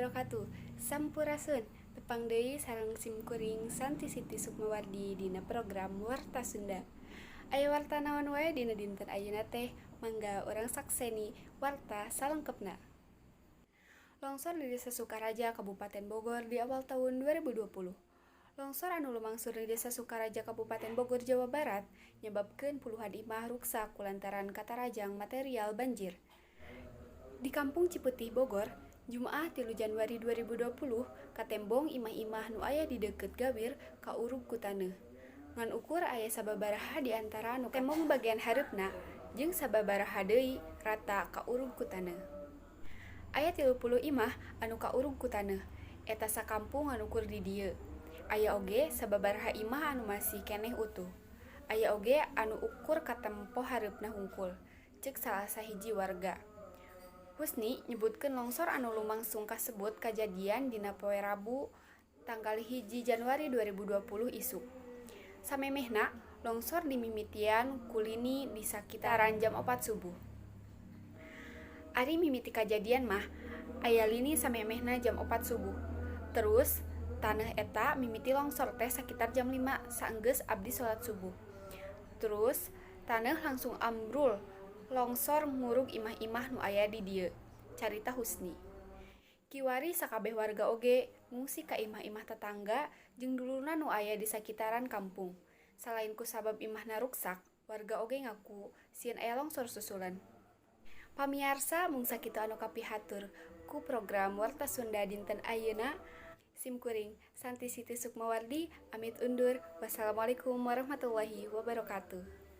wabarakatuh. Sampurasun. Tepang deui sareng simkuring Santi Siti Sukmawardi dina program Warta Sunda. Aya warta naon wae dina dinten ayeuna teh, mangga urang sakseni warta salengkepna. Longsor di Desa Sukaraja, Kabupaten Bogor di awal tahun 2020. Longsor anu lumangsur di Desa Sukaraja, Kabupaten Bogor, Jawa Barat, nyebabkeun puluhan imah ruksak kulantaran katarajang material banjir. Di Kampung Cipetih, Bogor, Jumaah 3 Januari 2020, katembong imah-imah nu aya di deukeut gawir kaurug ku taneuh. Ngan ukur aya sababaraha di antara nu tembong bagian hareupna jeung sababaraha deui rata kaurug ku taneuh. Aya 30 imah anu kaurug ku taneuh, eta sakampung anu ukur di dieu. Aya oge sababaraha imah anu masih keneh utuh. Aya oge anu ukur katempo hareupna hungkul, ceuk salah sahiji warga. Husni nyebutkeun longsor anu lumangsung kasebut kajadian dina poe Rabu tanggal 1 Januari 2020 isuk. Samemehna, longsor dimimitian kulini di sakitaran jam 4 subuh. Ari mimiti kajadian mah, aya lini samemehna jam 4 subuh. Terus, taneuh eta mimiti longsor teh sakitar jam 5 saenggeus abdi salat subuh. Terus, taneuh langsung ambrul, longsor ngurug imah-imah nu aya di dieu. Carita Husni. Kiwari sakabeh warga oge ngungsi ka imah-imah tetangga jeung dulurna nu aya di sakitaran kampung. Salain ku sabab imahna ruksak, warga oge ngaku sieun aya longsor susulan. Pamiarsa mung sakitu anu kapihatur ku program Warta Sunda dinten ayeuna. Simkuring Santi Siti Sukmawardi pamit undur. Wassalamualaikum warahmatullahi wabarakatuh.